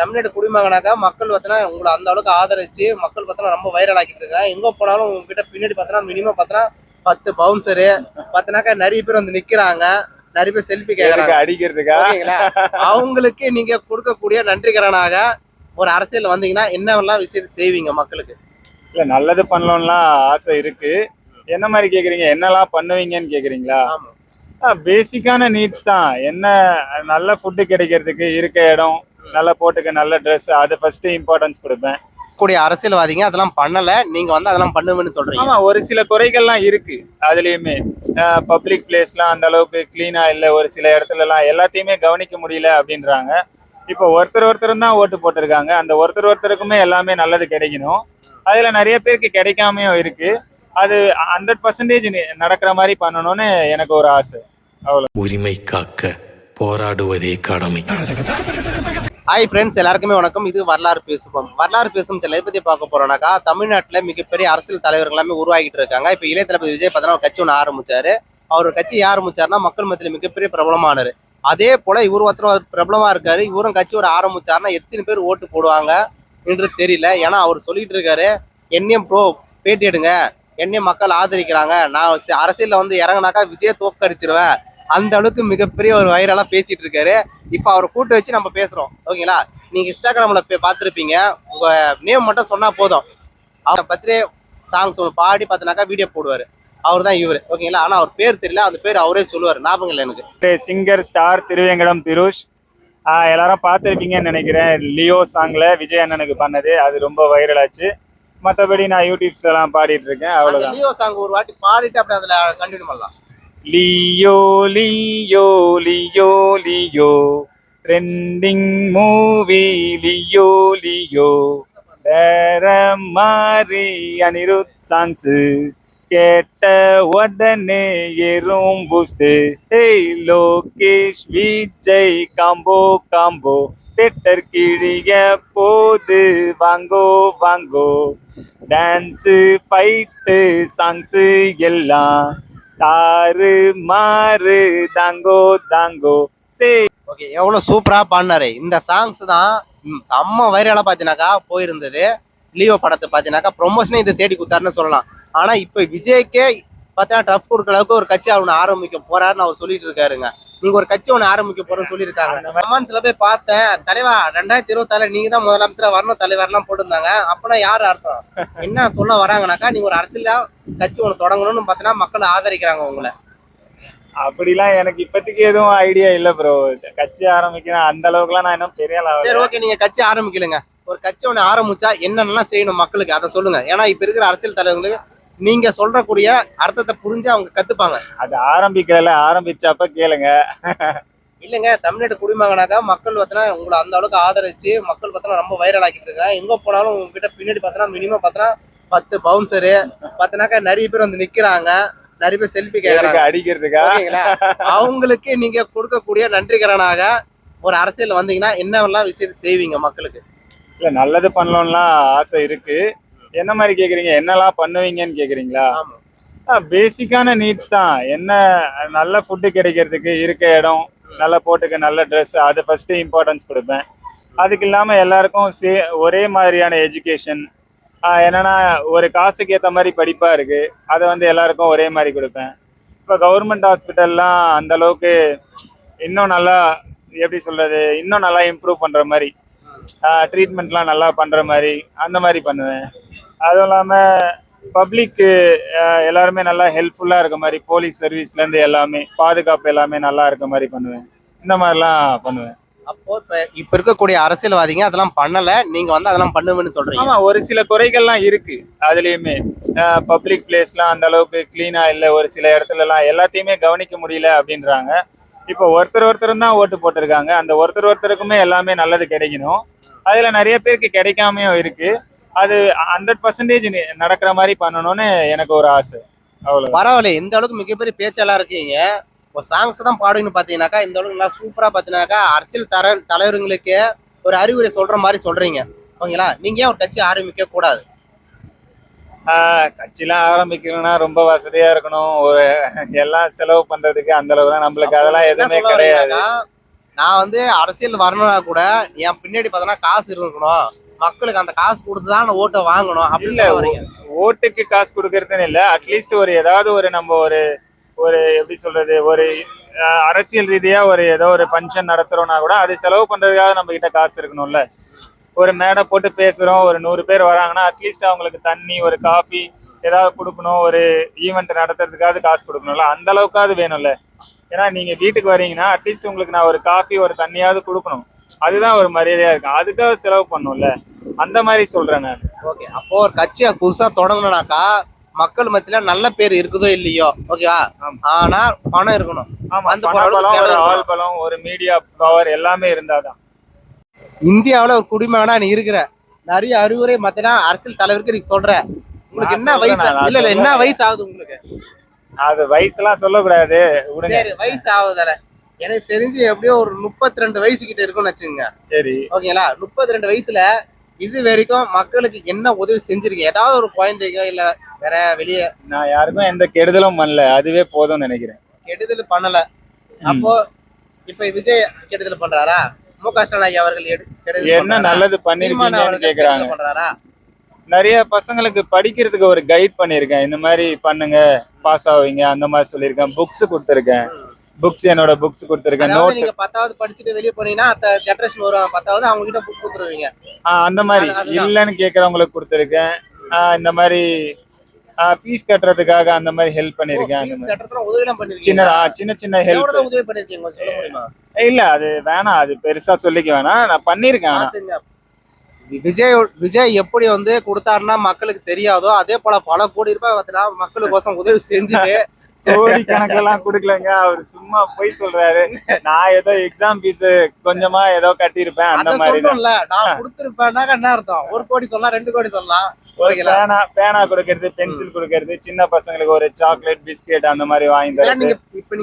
தமிழ்நாடு குடிமகனாக மக்கள் பார்த்தீங்கன்னா உங்களை அந்த அளவுக்கு ஆதரிச்சு மக்கள் பார்த்தீங்கன்னா ரொம்ப வைரல் ஆக்கிட்டு இருக்காங்க. எங்க போனாலும் உங்ககிட்ட பின்னாடி பார்த்தீங்கன்னா மினிமம் பார்த்தீங்கன்னா 10 பவுன்சரு பார்த்தீங்கன்னாக்கா நிறைய பேர் வந்து நிக்கிறாங்க. நிறைய பேர் செல்ஃபி கேக்குறாங்க அடிக்கிறதுக்கா. ஓகேங்களா? அவங்களுக்கு நீங்க கொடுக்கக்கூடிய நன்றிகரனாக ஒரு அரசியல் வந்தீங்கன்னா என்னவெல்லாம் விஷயத்தை செய்வீங்க மக்களுக்கு? இல்ல நல்லது பண்ணலாம்லாம் ஆசை இருக்கு. என்ன மாதிரி கேக்குறீங்க? என்னெல்லாம் பண்ணுவீங்கன்னு கேக்குறீங்களா? ஆமா. பேசிக்கான நீட்ஸ் தான். என்ன நல்ல ஃபுட்டு கிடைக்கிறதுக்கு இருக்க இடம், நல்ல போட்டுக்க நல்ல ட்ரெஸ், அது ஃபர்ஸ்ட் இம்பார்ட்டன்ஸ் கொடுப்பேன். கூடிய அரசியல்வாதிங்க அதெல்லாம் பண்ணல, நீங்க வந்து அதெல்லாம் பண்ணுவேன்னு சொல்றீங்க. ஆமா, ஒரு சில குறைகள்லாம் இருக்கு அதுலயுமே. பப்ளிக் பிளேஸ்லாம் அந்த அளவுக்கு கிளீனா இல்லை, ஒரு சில இடத்துலலாம் எல்லாத்தையுமே கவனிக்க முடியல அப்படின்றாங்க. இப்போ ஒருத்தரும் தான் ஓட்டு போட்டிருக்காங்க. அந்த ஒருத்தருக்குமே எல்லாமே நல்லது கிடைக்கணும். அதுல நிறைய பேருக்கு கிடைக்காமையும் இருக்கு. அது 100% நடக்கிற மாதிரி பண்ணணும்னு எனக்கு ஒரு ஆசை. அவ்வளவு. உரிமை காக்க போராடுவதே கடமை. ஹாய் ஃப்ரெண்ட்ஸ், எல்லாருக்குமே வணக்கம். இது வரலாறு பேசுவோம். வரலாறு பேசும் சில பத்தி பார்க்க போறோம்னாக்கா, தமிழ்நாட்டில் மிகப்பெரிய அரசியல் தலைவர்கள் எல்லாமே உருவாகிட்டு இருக்காங்க. இப்போ இளைய தளபதி விஜய் பார்த்தீங்கன்னா ஒரு கட்சி ஒன்று ஆரம்பிச்சாரு. அவர் கட்சி ஆரம்பிச்சாருன்னா மக்கள் மத்தியில் மிகப்பெரிய பிரபலமானாரு. அதே போல இவர் ஒருத்தர் பிரபலமா இருக்காரு. இவரும் கட்சி ஒரு ஆரம்பிச்சாருன்னா எத்தனை பேர் ஓட்டு போடுவாங்க என்று தெரியல. ஏன்னா அவர் சொல்லிட்டு இருக்காரு, என்னையும் ப்ரோ பேட்டி எடுங்க, என்னையும் மக்கள் ஆதரிக்கிறாங்க, நான் அரசியல்ல வந்து இறங்கினாக்கா விஜய் தோற்கடிச்சிருவேன், அந்த அளவுக்கு மிகப்பெரிய ஒரு வைரலா பேசிட்டு இருக்காரு. இப்ப அவரை கூட்டு வச்சு நம்ம பேசுறோம். ஓகேங்களா? நீங்க இன்ஸ்டாகிராம்ல பார்த்துருப்பீங்க. உங்க நேம் மட்டும் சொன்னா போதும், அவர் பர்த்டே சாங்ஸ் ஒன்று பாடி பார்த்தினாக்கா வீடியோ போடுவாரு. அவர் தான் இவரு. ஓகேங்களா? ஆனா அவர் பேர் தெரியல, அந்த பேர் அவரே சொல்லுவாரு. ஞாபகம் இல்லை எனக்கு. Singer star Thiruvengadam Thirush. எல்லாரும் பார்த்துருப்பீங்கன்னு நினைக்கிறேன். லியோ சாங்ல விஜய் அண்ணனுக்கு பண்ணது, அது ரொம்ப வைரல் ஆச்சு. மற்றபடி நான் யூடியூப்ஸ் எல்லாம் பாடிட்டு இருக்கேன். அவ்வளவுதான். லியோ சாங் ஒரு வாட்டி பாடிட்டு அப்படி அதுல கண்டினியூ பண்ணலாம். லியோ லியோ லியோ லியோ ட்ரெண்டிங் மூவி லியோ லியோ வேற மாதிரி அனிருத் சாங்ஸ் கேட்ட உடனே ஏறும் boost. Hey Lokesh Vijay combo combo theatre கிழிய போது வாங்கோ வாங்கோ. டான்ஸு ஃபைட்டு சாங்ஸு எல்லாம் தாறு மாறு தாங்கோ தாங்கோ சே. ஓகே, எவ்வளவு சூப்பரா பாடினாரு. இந்த சாங்ஸ் தான் செம்ம வைரலா பாத்தீங்கன்னாக்கா போயிருந்தது. லியோ படத்தை பாத்தீங்கன்னாக்கா ப்ரொமோஷனே இதை தேடி கொடுத்தாருன்னு சொல்லலாம். ஆனா இப்ப விஜய்க்கே பார்த்தீங்கன்னா டஃப் கொடுக்குற அளவுக்கு ஒரு கட்சி அவனை ஆரம்பிக்க போறாருன்னு அவர் சொல்லிட்டு இருக்காருங்க. நீங்க ஒரு கட்சி ஒன்று ஆரம்பிக்க போறோம்னு சொல்லியிருக்காங்க. சில பேர் பார்த்தேன், தலைவா 2026 நீங்க தான் முதலமைச்சரா வரணும் தலைவர்லாம் போட்டிருந்தாங்க. அப்பனா யாரு அர்த்தம் என்ன சொல்ல வராங்கனாக்கா, நீங்க ஒரு அரசியலா கட்சி ஒன்று தொடங்கணும்னு பார்த்தீங்கன்னா மக்கள் ஆதரிக்கிறாங்க உங்களை. அப்படிலாம் எனக்கு இப்போதைக்கு எதுவும் ஐடியா இல்லை ப்ரோ. கட்சி ஆரம்பிக்கிறேன் அந்த அளவுக்குலாம் நான் இன்னும் பெரிய அளவு. சரி, ஓகே, நீங்க கட்சி ஆரம்பிக்கலுங்க. ஒரு கட்சி ஒன்று ஆரம்பிச்சா என்னென்னலாம் செய்யணும் மக்களுக்கு அதை சொல்லுங்க. ஏன்னா இப்ப இருக்கிற அரசியல் தலைவர்களுக்கு நீங்க சொல்றக்கூடிய அர்த்தத்தை புரிஞ்சு அவங்க கத்துப்பாங்க. அது ஆரம்பிக்கல, ஆரம்பிச்சப்ப கேளுங்க. இல்லைங்க, தமிழ்நாடு குடிமகனாக மக்கள் பார்த்தீங்கன்னா உங்களை அந்த அளவுக்கு ஆதரிச்சு மக்கள் பார்த்தீங்கன்னா ரொம்ப வைரல் ஆக்கிட்டு இருக்காங்க. எங்க போனாலும் உங்ககிட்ட பின்னாடி பார்த்தீங்கன்னா மினிமம் பார்த்தீங்கன்னா 10 பவுன்சரு பார்த்தீங்கன்னாக்கா நிறைய பேர் வந்து நிக்கிறாங்க. நிறைய பேர் செல்ஃபி கேக்குறாங்க அடிக்கிறதுக்கா. ஓகேங்களா? அவங்களுக்கு நீங்க கொடுக்கக்கூடிய நன்றிகரனாக ஒரு அரசியல் வந்தீங்கன்னா என்னவெல்லாம் விஷயத்தை செய்வீங்க மக்களுக்கு? இல்ல நல்லது பண்ணலாம்லாம் ஆசை இருக்கு. என்ன மாதிரி கேக்குறீங்க? என்னெல்லாம் பண்ணுவீங்கன்னு கேக்குறீங்களா? பேசிக்கான நீட்ஸ் தான். என்ன நல்ல ஃபுட்டு கிடைக்கிறதுக்கு இருக்க இடம், நல்ல போட்டுக்க நல்ல ட்ரெஸ், அது ஃபர்ஸ்ட் இம்பார்ட்டன்ஸ் கொடுப்பேன். அதுக்கு இல்லாம எல்லாருக்கும் ஒரே மாதிரியான எஜுகேஷன், என்னன்னா ஒரு காசுக்கு ஏற்ற மாதிரி படிப்பா இருக்கு, அதை வந்து எல்லாருக்கும் ஒரே மாதிரி கொடுப்பேன். இப்போ கவர்மெண்ட் ஹாஸ்பிட்டல்லாம் அந்த அளவுக்கு இன்னும் நல்லா, எப்படி சொல்றது, இன்னும் நல்லா இம்ப்ரூவ் பண்ற மாதிரி, ட்ரீட்மெண்ட்லாம் நல்லா பண்ற மாதிரி அந்த மாதிரி பண்ணுவேன். அதுவும் இல்லாமல் பப்ளிக்கு எல்லாருமே நல்லா ஹெல்ப்ஃபுல்லாக இருக்க மாதிரி, போலீஸ் சர்வீஸ்லேருந்து எல்லாமே பாதுகாப்பு எல்லாமே நல்லா இருக்க மாதிரி பண்ணுவேன். இந்த மாதிரிலாம் பண்ணுவேன். அப்போ இப்ப இருக்கக்கூடிய அரசியல்வாதிங்க அதெல்லாம் பண்ணல, நீங்க வந்து அதெல்லாம் பண்ணுவேன்னு சொல்றீங்க. ஆமா, ஒரு சில குறைகள்லாம் இருக்கு அதுலயுமே. பப்ளிக் பிளேஸ்லாம் அந்த அளவுக்கு கிளீனா இல்லை, ஒரு சில இடத்துலலாம் எல்லாத்தையுமே கவனிக்க முடியல அப்படின்றாங்க. இப்போ ஒருத்தரும் தான் ஓட்டு போட்டிருக்காங்க. அந்த ஒருத்தருக்குமே எல்லாமே நல்லது கிடைக்கணும். அதுல நிறைய பேருக்கு கிடைக்காமையும் இருக்கு. அது 100% நடக்கிற மாதிரி பண்ணணும்னு எனக்கு ஒரு ஆசை. அவ்வளவு. பரவாயில்ல, இந்த அளவுக்கு மிகப்பெரிய பேச்செல்லாம் இருக்கீங்க. ஒரு சாங்ஸ் தான் பாடுங்கன்னு பாத்தீங்கன்னாக்கா இந்த அளவுக்கு நல்லா சூப்பரா பாத்தீங்கன்னாக்கா அரசியல் தலைவர்களுக்கு ஒரு அறிவுரை சொல்ற மாதிரி சொல்றீங்க. ஓகேங்களா? நீங்க ஏன் ஒரு கட்சி ஆரம்பிக்க கூடாது? கட்சிலாம் ஆரம்பிக்கணும்னா ரொம்ப வசதியா இருக்கணும். ஒரு எல்லாம் செலவு பண்றதுக்கு அந்த அளவுக்கு நம்மளுக்கு அதெல்லாம் எதுவுமே கிடையாது. நான் வந்து அரசியல் வரணும்னா கூட என் பின்னாடி பார்த்தோன்னா காசு இருக்கணும், மக்களுக்கு அந்த காசு கொடுத்துதான் நான் ஓட்டை வாங்கணும் அப்படின்னு சொல்ல வரீங்க. ஓட்டுக்கு காசு கொடுக்கறதுன்னு இல்ல, அட்லீஸ்ட் ஒரு ஏதாவது ஒரு நம்ம ஒரு ஒரு எப்படி சொல்றது, ஒரு அரசியல் ரீதியா ஒரு ஏதோ ஒரு ஃபங்க்ஷன் நடத்துறோம்னா கூட அது செலவு பண்றதுக்காக நம்ம கிட்ட காசு இருக்கணும்ல. ஒரு மேடை போட்டு பேசுறோம், ஒரு 100 பேர் வராங்கன்னா அட்லீஸ்ட் அவங்களுக்கு தண்ணி, ஒரு காஃபி ஏதாவது கொடுக்கணும், ஒரு ஈவெண்ட் நடத்துறதுக்காவது காசு கொடுக்கணும்ல, அந்த அளவுக்காவது வேணும்ல. ஏன்னா நீங்க வீட்டுக்கு வரீங்கன்னா அட்லீஸ்ட் உங்களுக்கு நான் ஒரு காஃபி ஒரு தண்ணியாவது கொடுக்கணும், அதுதான் ஒரு மரியாதையா இருக்கும், அதுக்காக செலவு பண்ணும்ல, அந்த மாதிரி சொல்றேன் நான். ஓகே, அப்போ ஒரு கட்சியை புதுசா தொடங்கணும்னாக்கா மக்கள் மத்தியில நல்ல பேர் இருக்குதோ இல்லையோ, ஓகேவா, ஆனா பணம் இருக்கணும். ஆமா, அந்த பணபலம், ஒரு ஆள் பலம், ஒரு மீடியா பவர் எல்லாமே இருந்தாதான். இந்தியாவுல ஒரு குடிமகனா நீ இருக்கிற, நிறைய அறிவுரை மத்தனா அரசியல் தலைவருக்கு நீ சொல்ற, உங்களுக்கு என்ன வயசு? இல்ல இல்ல, என்ன வயசு ஆகுது உங்களுக்கு? அது வயசுலாம் சொல்லக்கூடாது, சரி, வயசு ஆகுதால எனக்கு தெரிஞ்சு எப்படியோ ஒரு 32 வயசு கிட்ட இருக்கும்னு வச்சுங்க. சரி, ஓகேங்களா? 32 வயசுல இது வரைக்கும் மக்களுக்கு என்ன உதவி செஞ்சிருக்கீங்க? ஏதாவது ஒரு குழந்தைங்க இல்ல வேற வெளியே? நான் யாருக்கும் எந்த கெடுதலும் பண்ணல, அதுவே போதும்னு நினைக்கிறேன். கெடுதல் பண்ணல. அப்போ இப்ப விஜய் கெடுதல் பண்றாரா? மு.க.ஸ்டாலின் ஐயா அவர்கள் என்ன நல்லது பண்ணிருக்கீங்கன்னு கேக்குறாங்க. பண்றாரா? நிறைய பசங்களுக்கு படிக்கிறதுக்கு ஒரு கைட் பண்ணிருக்கேன், இந்த மாதிரி பண்ணுங்க பாஸ் ஆவீங்க அந்த மாதிரி சொல்லியிருக்கேன். புக்ஸ் கொடுத்துருக்கேன், என்னோட புக்ஸ் கொடுத்துருக்கேன். நோட் நீங்க 10வது படிச்சுட்டு வெளியே போனீங்கன்னா ஜெனரேஷன் வருவாங்க, 10வது அவங்க கிட்ட புக் கொடுத்துருவீங்க. அந்த மாதிரி இல்லைன்னு கேக்குறவங்களுக்கு கொடுத்துருக்கேன். இந்த மாதிரி ஃபீஸ் கட்டுறதுக்காக அந்த மாதிரி ஹெல்ப் பண்ணிருக்கேன். சின்ன சின்ன ஹெல்ப் உதவி பண்ணிருக்கீங்க, சொல்ல முடியுமா? இல்ல அது வேணாம், அது பெருசா சொல்லிக்க வேணாம், நான் பண்ணிருக்கேன். விஜய் எப்படி வந்து கொடுத்தாருன்னா மக்களுக்கு தெரியாதோ அதே போல பல கோடி ரூபாய் மக்களுக்கோசம் உதவி செஞ்சுட்டு கோடி கணக்கெல்லாம் கொடுக்கலங்க, அவர் சும்மா போய் சொல்றாரு. நான் ஏதோ எக்ஸாம் ஃபீஸ் கொஞ்சமா ஏதோ கட்டியிருப்பேன், அந்த மாதிரி நான் கொடுத்துருப்பேன்னாக்க என்ன அர்த்தம்? 1 கோடி சொல்லலாம், 2 கோடி சொல்லலாம். பேனா கொடுக்கறது, பென்சில் கொடுக்கறது, சின்ன பசங்களுக்கு ஒரு சாக்லேட் பிஸ்கெட் அந்த மாதிரி வாங்கி தரது,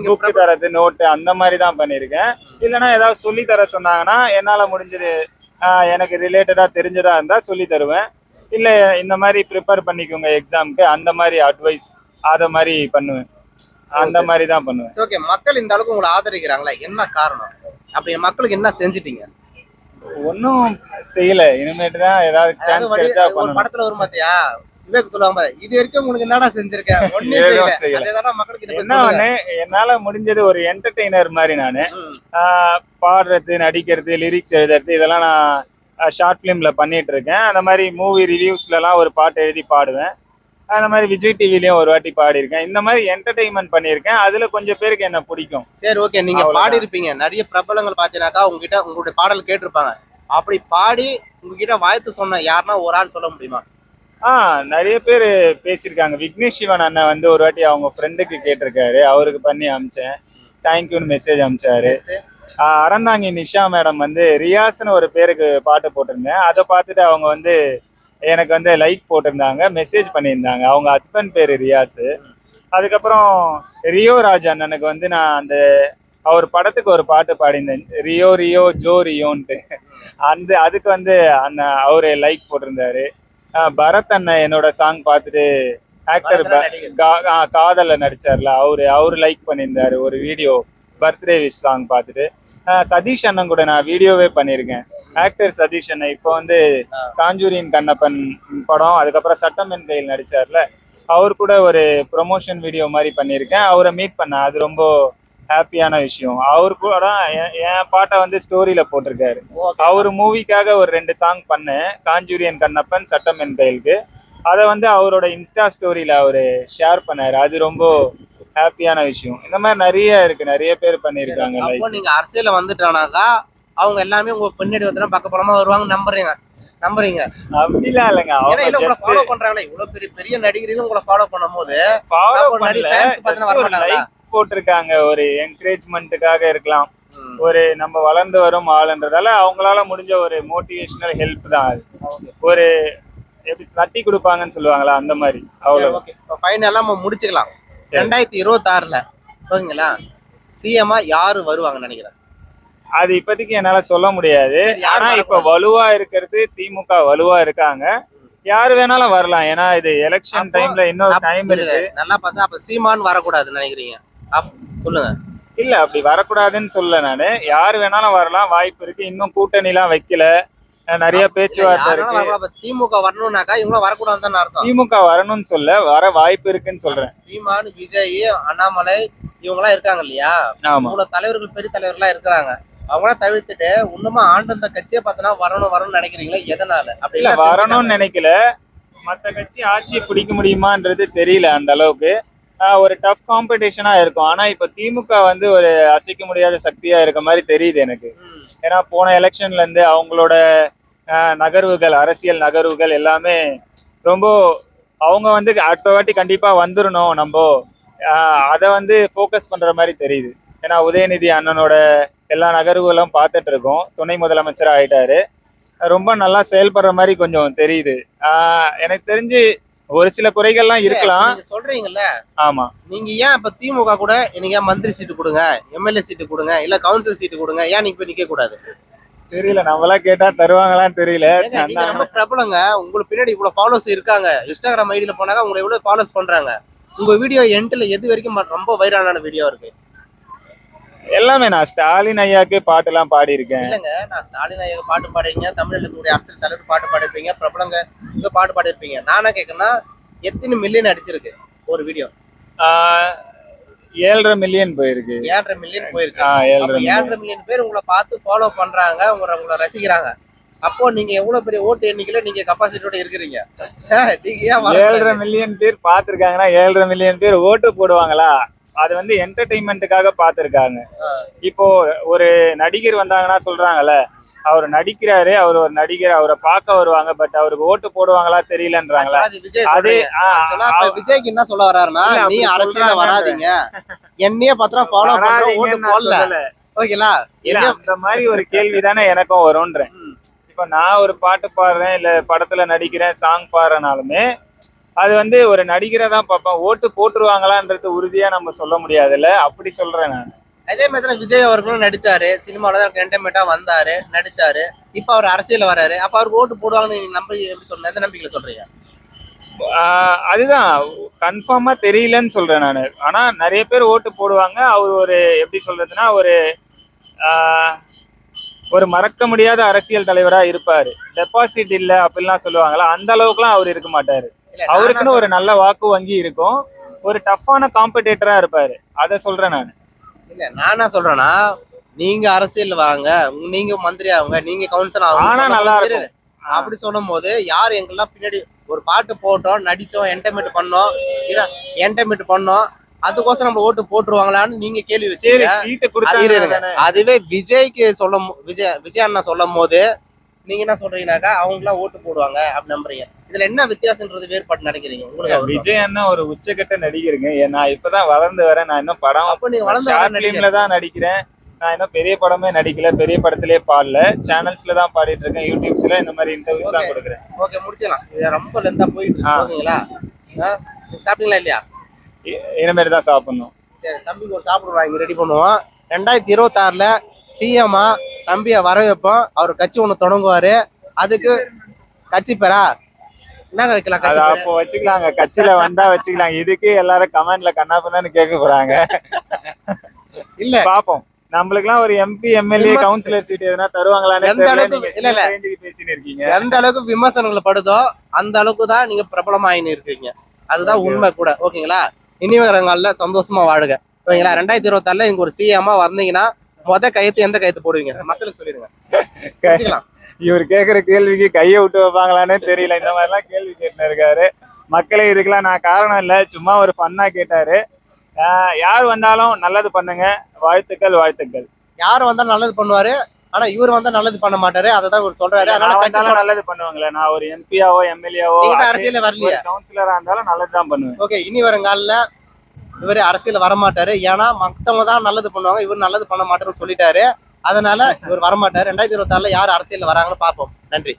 புக் தரது, நோட்டு அந்த மாதிரி தான் பண்ணிருக்கேன். இல்லைன்னா ஏதாவது சொல்லி தர சொன்னாங்கன்னா என்னால முடிஞ்சது எனக்கு ரிலேட்டடா தெரிஞ்சதா இருந்தா சொல்லி தருவேன். இல்ல இந்த மாதிரி ப்ரிப்பேர் பண்ணிக்கோங்க எக்ஸாமுக்கு, அந்த மாதிரி அட்வைஸ் அத மாதிரி பண்ணுவேன், அந்த மாதிரி தான் பண்ணுவேன். ஓகே, மக்கள் இந்த அளவுக்கு உங்களை ஆதரிக்கிறாங்களா, என்ன காரணம்? அப்படி மக்களுக்கு என்ன செஞ்சிட்டீங்க? ஒன்னும் செய்யல, இனிமேட்டு தான் ஏதாவது சான்ஸ் கிடைச்சா பண்ணணும். படத்துல வரும் பாத்தியா, விவேக் சொல்லுவாங்க, இது வரைக்கும் உங்களுக்கு என்னடா செஞ்சிருக்கேன்? என்ன ஒண்ணு, என்னால முடிஞ்சது ஒரு என்டர்டெய்னர் மாதிரி நானு பாடுறது, நடிக்கிறது, லிரிக்ஸ் எழுதுறது, இதெல்லாம் நான் ஷார்ட் பிலிம்ல பண்ணிட்டு இருக்கேன். அந்த மாதிரி மூவி ரிவ்யூஸ்ல எல்லாம் ஒரு பாட்டு எழுதி பாடுவேன். அந்த மாதிரி விஜய் டிவிலயும் ஒரு வாட்டி பாடியிருக்கேன். இந்த மாதிரி என்டர்டெயின்மெண்ட் பண்ணியிருக்கேன், அதுல கொஞ்சம் பேருக்கு என்ன பிடிக்கும். சரி, ஓகே, நீங்க பாடி இருப்பீங்க, நிறைய பிரபலங்கள் பாத்தீங்கன்னாக்கா உங்ககிட்ட உங்களுடைய பாடல் கேட்டிருப்பாங்க. அப்படி பாடி உங்ககிட்ட வாழ்த்து சொன்ன யாருன்னா ஒரு ஆள் சொல்ல முடியுமா? நிறைய பேர் பேசியிருக்காங்க. விக்னேஷ் சிவன் அண்ணன் வந்து ஒரு வாட்டி அவங்க ஃப்ரெண்டுக்கு கேட்டிருக்காரு, அவருக்கு பண்ணி அமிச்சேன், தேங்க்யூன்னு மெசேஜ் அமிச்சாரு. அறந்தாங்கி நிஷா மேடம் வந்து ரியாஸ்ன்னு ஒரு பேருக்கு பாட்டு போட்டிருந்தேன், அதை பார்த்துட்டு அவங்க வந்து எனக்கு வந்து லைக் போட்டிருந்தாங்க, மெசேஜ் பண்ணியிருந்தாங்க. அவங்க ஹஸ்பண்ட் பேரு ரியாஸ். அதுக்கப்புறம் ரியோ ராஜ் அண்ணனுக்கு வந்து நான் அந்த அவர் படத்துக்கு ஒரு பாட்டு பாடியிருந்தேன், ரியோ ரியோ ஜோ ரியோன்ட்டு, அதுக்கு வந்து அவரு லைக் போட்டிருந்தாரு. பரத் அண்ணன் என்னோட சாங் பார்த்துட்டு, ஆக்டர் காதல்ல நடிச்சார்ல, அவரு லைக் பண்ணியிருந்தாரு ஒரு வீடியோ, பர்த்டே விஷ் சாங் பார்த்துட்டு. சதீஷ் அண்ணன் கூட நான் வீடியோவே பண்ணியிருக்கேன், ஆக்டர் சதீஷ் அண்ணன் இப்போ வந்து காஞ்சூரியின் கண்ணப்பன் படம், அதுக்கப்புறம் சட்டமென் கையில் நடிச்சார்ல, அவர் கூட ஒரு ப்ரொமோஷன் வீடியோ மாதிரி பண்ணியிருக்கேன். அவரை மீட் பண்ண, அது ரொம்ப ஹாப்பியான விஷயம். அவரு கூட என் பாட்டை வந்து ஸ்டோரியில போட்டிருக்காரு. அவரு மூவிக்காக ஒரு 2 சாங் பண்ணேன், காஞ்சூரியன் கண்ணப்பன், சட்டமென் கைலுக்கு. அதை வந்து அவரோட இன்ஸ்டா ஸ்டோரியில அவரு ஷேர் பண்ணாரு, அது ரொம்ப ஹாப்பியான விஷயம். இந்த மாதிரி நிறைய இருக்கு, நிறைய பேர் பண்ணிருக்காங்க. நீங்க அரசியல வந்துட்டானாக்கா அவங்க எல்லாமே உங்க பின்னாடி வந்து பக்கபலமா வருவாங்க, நம்புறீங்க? அப்படிலாம் இல்லைங்க, அவங்க ஃபாலோ பண்றாங்களே, இவ்வளவு பெரிய பெரிய நடிகர்களும் உங்களை ஃபாலோ பண்ணும்போது போட்டிருக்காங்க, ஒரு என்கரேஜ்மெண்ட்டுக்காக இருக்கலாம், ஒரு நம்ம வளர்ந்து வரும் ஆளுன்றதால அவங்களால முடிஞ்ச ஒரு மோட்டிவேஷனல் ஹெல்ப் தான் அது. ஒரு எப்படி தட்டி கொடுப்பாங்கன்னு சொல்லுவாங்களா, அந்த மாதிரி. அவ்வளவு. ஃபைனலா நம்ம முடிச்சுக்கலாம். 2026ல ஓகேங்களா, சிஎம்ஆ யாரு வருவாங்கன்னு நினைக்கிறேன்? அது இப்போதைக்கு என்னால சொல்ல முடியாது. ஆனா இப்ப வலுவா இருக்கிறது திமுக வலுவா இருக்காங்க, யாரு வேணாலும் வரலாம். ஏன்னா இது எலெக்ஷன் டைம்ல இன்னொரு டைம் இருக்கு. நல்லா பார்த்தா அப்ப சீமான் வரக்கூடாதுன்னு நினைக்கிறீங்க? சொல்லுங்க. இல்ல அப்படி வரக்கூடாதுன்னு சொல்ல நானு. யார் வேணாலும் வரலாம், வாய்ப்பு இருக்கு. இன்னும் கூட்டணி எல்லாம் வைக்கல, நிறைய பேச்சுவார்த்தை இருக்கு. திமுக வரணும்னாக்கா இவங்களும் வரக்கூடாதுன்னு தான் அர்த்தம். திமுக வரணும்னு சொல்ல, வர வாய்ப்பு இருக்குன்னு சொல்றேன். சீமான், விஜய், அண்ணாமலை இவங்க எல்லாம் இருக்காங்க இல்லையா, ஆமா, இவ்வளவு தலைவர்கள் பெரிய தலைவர்களா இருக்கிறாங்க. அவங்களாம் தவிர்த்துட்டு இன்னுமா ஆண்டு இந்த கட்சியை பார்த்தனா வரணும்னு நினைக்கிறீங்களா? எதனால அப்படி இல்ல வரணும்னு நினைக்கல. மத்த கட்சி ஆட்சியை பிடிக்க முடியுமான்றது தெரியல அந்த அளவுக்கு. ஒரு டஃப் காம்படிஷனா இருக்கும். ஆனா இப்ப திமுக வந்து ஒரு அசைக்க முடியாத சக்தியா இருக்க மாதிரி தெரியுது எனக்கு. ஏன்னா போன எலெக்ஷன்ல இருந்து அவங்களோட நகர்வுகள், அரசியல் நகர்வுகள் எல்லாமே ரொம்ப, அவங்க வந்து அடுத்த வாட்டி கண்டிப்பா வந்துடணும் நம்ம, அதை வந்து ஃபோக்கஸ் பண்ற மாதிரி தெரியுது. ஏன்னா உதயநிதி அண்ணனோட எல்லா நகர்வுகளும் பார்த்துட்டு இருக்கோம். துணை முதலமைச்சராக ஆயிட்டாரு. ரொம்ப நல்லா செயல்படுற மாதிரி கொஞ்சம் தெரியுது. எனக்கு தெரிஞ்சு ஒரு சில குறைகள்லாம் இருக்கலாம். சொல்றீங்கல்ல, ஆமா, நீங்க ஏன் இப்ப திமுக கூட எனக்கு ஏன் மந்திரி சீட்டு கொடுங்க, எம்எல்ஏ சீட்டு கொடுங்க, இல்ல கவுன்சில் சீட்டு கொடுங்க, ஏன் நீங்க போய் நிக்க கூடாது? தெரியல, நம்மளா கேட்டா தருவாங்களான்னு தெரியல. நீங்க ரொம்ப பிரபலங்க, உங்களுக்கு பின்னாடி இவ்வளவு ஃபாலோஸ் இருக்காங்க. இன்ஸ்டாகிராம் ஐடியில போனாங்க உங்களை எவ்வளவு ஃபாலோஸ் பண்றாங்க. உங்க வீடியோ எண்ட்ல எது வரைக்கும் ரொம்ப வைரலான வீடியோ இருக்கு? எல்லாமே நான் ஸ்டாலின் ஐயாக்கே பாட்டு எல்லாம் பாடி இருக்கேன். இல்லங்க, நான் ஸ்டாலின் ஐயா பாட்டு பாடுறீங்க, தமிழ்ல இருக்கக்கூடிய அரசியல் தலைவர் பாட்டு பாடிருப்பீங்க, பிரபலங்க இங்க பாட்டு பாடிருப்பீங்க. நானா கேட்கறேன்னா எத்தனை மில்லியன் அடிச்சிருக்கு ஒரு வீடியோ? 7.5 மில்லியன் போயிருக்கு. 7.5 மில்லியன் போயிருக்கு. 7.5 மில்லியன் பேர் உங்களை பார்த்து ஃபாலோ பண்றாங்க, உங்களை ரசிக்கிறாங்க. அப்போ நீங்க எவ்வளவு பெரிய ஓட்டு எண்ணிக்கையில நீங்க கெப்பாசிட்டியோட இருக்கிறீங்க. நீங்க ஏன் 7.5 மில்லியன் பேர் பாத்துருக்காங்கன்னா 7.5 மில்லியன் பேர் ஓட்டு போடுவாங்களா? அது வந்து என்டர்டெயின்மெண்ட்டுக்காக பாத்துருக்காங்க. இப்போ ஒரு நடிகர் வந்தாங்கன்னா சொல்றாங்கல்ல, அவர் நடிக்கிறாரு, அவர் ஒரு நடிகர், அவரை பார்க்க வருவாங்க, பட் அவருக்கு ஓட்டு போடுவாங்களா தெரியலன்றாங்களா? அதே விஜய்க்கு என்ன சொல்ல வர்றாருன்னா, நீ அரசியல வராதீங்க, என்னையே பார்த்தா ஃபாலோ பண்ற, ஓட்டு போடல. ஓகேங்களா? அந்த மாதிரி ஒரு கேள்விதானே எனக்கும் வரும்ன்றேன். இப்ப நான் ஒரு பாட்டு பாடுறேன், இல்ல படத்துல நடிக்கிறேன், சாங் பாடுறனாலுமே அது வந்து ஒரு நடிகரை தான் பார்ப்பேன். ஓட்டு போட்டுருவாங்களான்றது உறுதியா நம்ம சொல்ல முடியாதுல்ல, அப்படி சொல்றேன் நான். அதே மாதிரி விஜய் அவர்களும் நடிச்சாரு, சினிமாவில தான் என்டர்டைன்மெண்டா வந்தாரு, நடிச்சாரு. இப்ப அவர் அரசியல் வராரு, அப்ப அவருக்கு ஓட்டு போடுவாங்கன்னு நீங்க நம்பி எப்படி சொல்றேன், எந்த நம்பிக்கையில சொல்றீங்க? அதுதான் கன்ஃபார்மா தெரியலன்னு சொல்றேன் நான். ஆனா நிறைய பேர் ஓட்டு போடுவாங்க. அவர் ஒரு எப்படி சொல்றதுன்னா ஒரு மறக்க முடியாத அரசியல் தலைவரா இருப்பாரு. டெபாசிட் இல்ல அப்படின்லாம் சொல்லுவாங்களா, அந்த அளவுக்குலாம் அவர் இருக்க மாட்டாரு. அவருக்குன்னு ஒரு நல்ல வாக்கு வங்கி இருக்கும். ஒரு டஃப்பான காம்படிட்டரா இருப்பாரு. அதை சொல்றேன் நான். இல்ல நான் என்ன சொல்றேன்னா, நீங்க அரசியல் வாங்க, நீங்க மந்திரி ஆகுங்க, நீங்க கவுன்சிலர் ஆகுங்க, நல்லா இருக்கும். அப்படி சொல்லும் போது யார் எங்கெல்லாம் பின்னாடி ஒரு பாட்டு போட்டோம், நடிச்சோம், என்டர்டைன்மெண்ட் பண்ணோம், அதுக்கோசரம் நம்ம ஓட்டு போட்டுருவாங்களான்னு நீங்க கேள்வி வச்சு. அதுவே விஜய்க்கு விஜய் அண்ணா சொல்லும் போது நீங்க என்ன சொல்றீங்கன்னாக்கா அவங்க எல்லாம் ஓட்டு போடுவாங்க அப்படி நம்புறீங்க. இதுல என்ன வித்தியாசம்ன்றது வேறுபாடு நினைக்கிறீங்க உங்களுக்கு? விஜய் அண்ணா ஒரு உச்சகட்ட நடிகருங்க. நான் இப்பதான் வளர்ந்து வரேன். நான் இன்னும் படம் தான் நடிக்கிறேன். நான் இன்னும் பெரிய படமே நடிக்கல, பெரிய படத்திலே பாடல, சேனல்ஸ்ல தான் பாடிட்டு இருக்கேன், யூடியூப்ஸ்ல இந்த மாதிரி இன்டர்வியூஸ் தான் கொடுக்குறேன். ஓகே, முடிச்சிடலாம். இது ரொம்ப லெந்தா போயிட்டு இருக்கீங்களா? சாப்பிட்டீங்களா இல்லையா? இனிமேல் தான் சாப்பிடணும். சரி, தம்பிக்கு ஒரு சாப்பிட வாங்கி ரெடி பண்ணுவோம். 2026ல சிஎம்மா தம்பியை வர வைப்போம். அவர் கட்சி ஒண்ணு தொடங்குவாரு. அதுக்கு கட்சி பேரா என்னங்க வைக்கலாம்? கட்சி அப்போ வச்சுக்கலாங்க, கட்சியில வந்தா வச்சுக்கலாம். இதுக்கு எல்லாரும் கமெண்ட்ல கண்ணாபண்ணான்னு கேட்க போறாங்க. இல்ல பாப்போம், நம்மளுக்குலாம் ஒரு எம்பி, எம்எல்ஏ, கவுன்சிலர் சீட் எதுனா தருவாங்களான்னு எந்த அளவுக்கு பேசின்னு இருக்கீங்க, எந்த அளவுக்கு விமர்சனங்கள் படுதோ அந்த அளவுக்கு தான் நீங்க பிரபலமாயின்னு இருக்கீங்க. அதுதான் உண்மை கூட. ஓகேங்களா? இனி வரங்கள்ல சந்தோஷமா வாழுங்க. ஓகேங்களா? 2026ல நீங்க ஒரு சிஎம்மா வந்தீங்கன்னா கையெழுத்து எந்த கையெழுத்து போடுவீங்க? மக்களுக்கு சொல்லிடுங்க. இவர் கேக்குற கேள்விக்கு கையை விட்டு வைப்பாங்களானே தெரியல. இந்த மாதிரி எல்லாம் கேள்வி கேட்டு இருக்காரு. மக்களே இதுக்கெல்லாம் நான் காரணம் இல்லை, சும்மா ஒரு பண்ணா கேட்டாரு. யார் வந்தாலும் நல்லது பண்ணுங்க. வாழ்த்துக்கள், வாழ்த்துக்கள். யார் வந்தாலும் நல்லது பண்ணுவாரு, ஆனா இவர் வந்தா நல்லது பண்ண மாட்டாரு. அதான் இவர் சொல்றாரு. அதனால நல்லது பண்ணுவாங்களே. நான் ஒரு எம்பியாவோ, எம்எல்ஏவோ, அரசியல வரலையே, கவுன்சிலரா இருந்தாலும் நல்லதுதான் பண்ணுவேன். ஓகே, இனி வருங்கால இவரு அரசியல் வரமாட்டாரு. ஏன்னா மத்தவங்க தான் நல்லது பண்ணுவாங்க, இவர் நல்லது பண்ண மாட்டாருன்னு சொல்லிட்டாரு. அதனால இவர் வரமாட்டாரு. 2026ல யார் அரசியல் வராங்கன்னு பார்ப்போம். நன்றி.